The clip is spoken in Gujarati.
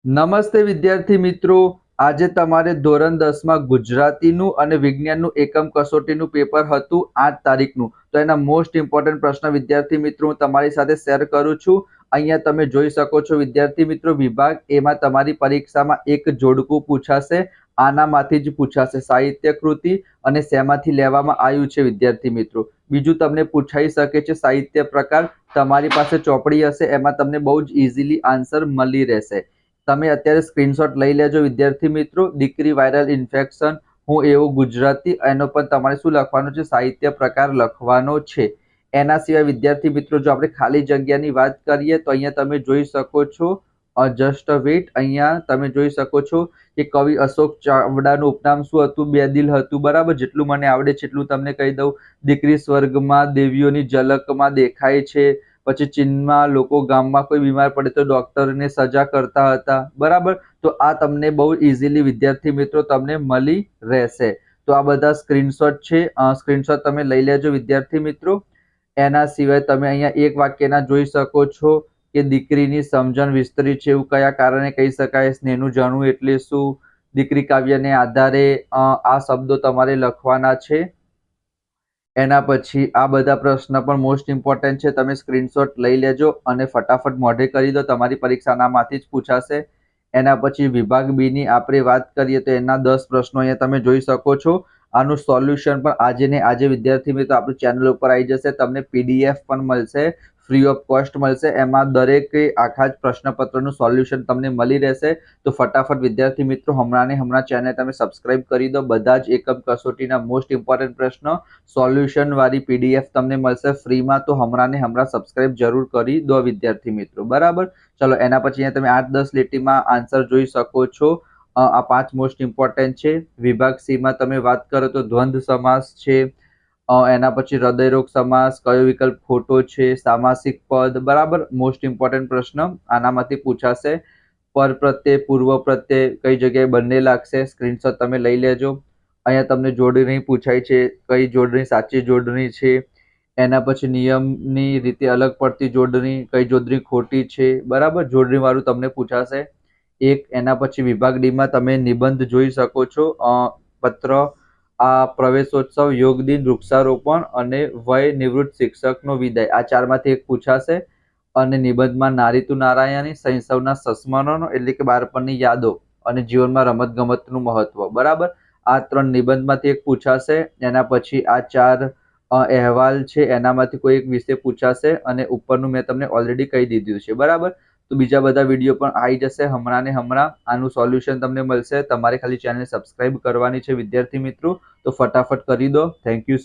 નમસ્તે વિદ્યાર્થી મિત્રો. આજે તમારે ધોરણ 10માં ગુજરાતીનું અને વિજ્ઞાનનું એકમ કસોટીનું પેપર હતું 8 તારીખનું. તો એના મોસ્ટ ઇમ્પોર્ટન્ટ પ્રશ્ન વિદ્યાર્થી મિત્રો હું તમારી સાથે શેર કરું છું. અહીંયા તમે જોઈ શકો છો વિદ્યાર્થી મિત્રો, વિભાગ એમાં તમારી પરીક્ષામાં એક જોડકું પૂછાશે. આનામાંથી જ પૂછાશે સાહિત્ય કૃતિ અને શેમાંથી લેવામાં આવ્યું છે વિદ્યાર્થી મિત્રો. બીજું તમને પૂછાઈ શકે છે સાહિત્ય પ્રકાર. તમારી પાસે ચોપડી હશે, એમાં તમને બહુ જ ઇઝીલી આન્સર મળી રહેશે. તમે અત્યારે સ્ક્રીનશોટ લઈ લેજો વિદ્યાર્થી મિત્રો. દીકરી વાયરલ ઇન્ફેક્શન, હું એવું ગુજરાતી, એનો પણ તમારે શું લખવાનું છે? સાહિત્ય પ્રકાર લખવાનો છે. એના સિવાય વિદ્યાર્થી મિત્રો જો આપણે ખાલી જગ્યાની વાત કરીએ તો અહીંયા તમે જોઈ શકો છો, જસ્ટ વેઇટ, અહીંયા તમે જોઈ શકો છો કે કવિ અશોક ચાવડાનું ઉપનામ શું હતું? બે દિલ હતું. બરાબર, જેટલું મને આવડે છે એટલું તમને કહી દઉં. દીકરી સ્વર્ગમાં દેવીઓની ઝલકમાં દેખાય છે. પછી ચીનમાં લોકો ગામમાં કોઈ બીમાર પડે તો ડોક્ટરને સજા કરતા હતા. બરાબર, તો આ તમને બહુ ઇઝીલી વિદ્યાર્થી મિત્રો તમને મળી રહેશે. તો આ બધા સ્ક્રીનશોટ છે, સ્ક્રીનશોટ તમે લઈ લેજો વિદ્યાર્થી મિત્રો. એના સિવાય તમે અહીંયા એક વાક્યના જોઈ શકો છો કે દીકરીની સમજણ વિસ્તરી છે એવું કયા કારણે કહી શકાય? સ્નેહનું જાણવું એટલે શું? દીકરી કાવ્યને આધારે આ શબ્દો તમારે લખવાના છે. એના પછી આ બધા પ્રશ્ન પણ મોસ્ટ ઇમ્પોર્ટન્ટ છે. તમે સ્ક્રીનશોટ લઈ લેજો અને ફટાફટ મોઢે કરી દો. તમારી પરીક્ષાનામાંથી જ પૂછાશે. એના પછી વિભાગ બી ની આપણે વાત કરીએ તો એના 10 પ્રશ્નો અહીંયા તમે જોઈ શકો છો. આનું સોલ્યુશન પણ આજે ને આજે વિદ્યાર્થી મિત્રો આપણી ચેનલ ઉપર આવી જશે. તમને PDF પણ મળશે, ફ્રી ઓફ કોસ્ટ મળશે. એમાં દરેક આખા જ પ્રશ્નપત્રનું સોલ્યુશન તમને મળી રહેશે. તો ફટાફટ વિદ્યાર્થી મિત્રો હમણાં ચેનલ તમે સબસ્ક્રાઇબ કરી દો. બધા જ એકમ કસોટીના મોસ્ટ ઇમ્પોર્ટન્ટ પ્રશ્નો સોલ્યુશન વાળી PDF તમને મળશે ફ્રીમાં. તો હમણાં સબસ્ક્રાઇબ જરૂર કરી દો વિદ્યાર્થી મિત્રો. બરાબર, ચલો એના પછી અહીંયા તમે 8-10 લીટીમાં આન્સર જોઈ શકો છો. આ 5 મોસ્ટ ઇમ્પોર્ટન્ટ છે. વિભાગ સી માં તમે વાત કરો તો દ્વંદ્વ સમાસ છે. એના પછી હૃદયરોગ સમાસ, કયો વિકલ્પ ખોટો છે? સામાસિક પદ. બરાબર, મોસ્ટ ઇમ્પોર્ટન્ટ પ્રશ્ન આનામાંથી પૂછાશે. પર પ્રત્યય, પૂર્વ પ્રત્યય કઈ જગ્યાએ બંને લાગશે? સ્ક્રીનશોટ તમે લઈ લેજો. અહીંયા તમને જોડણી પૂછાય છે, કઈ જોડણી સાચી જોડણી છે. એના પછી નિયમની રીતે અલગ પડતી જોડણી, કઈ જોડણી ખોટી છે. બરાબર, જોડણી વાળું તમને પૂછાશે એક. એના પછી વિભાગ ડી માં તમે નિબંધ જોઈ શકો છો. પત્ર, આ પ્રવેશોત્સવ, યોગ દિન, વૃક્ષારોપણ અને વય નિવૃત્ત શિક્ષકનો વિદાય, આ 4માંથી એક પૂછાશે. અને નિબંધમાં નારીતુ નારાયણી, શૈશવના સસ્મરણો એટલે કે બાળપણની યાદો અને જીવનમાં રમત ગમતનું મહત્વ. બરાબર, આ 3 નિબંધમાંથી એક પૂછાશે. એના પછી આ 4 અહેવાલ છે, એનામાંથી કોઈ એક વિષય પૂછાશે. અને ઉપરનું મેં તમને ઓલરેડી કહી દીધું છે. બરાબર, તો બીજા બધા વિડીયો પણ આવી જશે હમણાં ને હમણાં. આનું સોલ્યુશન તમને મળશે. તમારે ખાલી ચેનલ સબસ્ક્રાઇબ કરવાની છે વિદ્યાર્થી મિત્રો. તો ફટાફટ કરી દો. Thank you.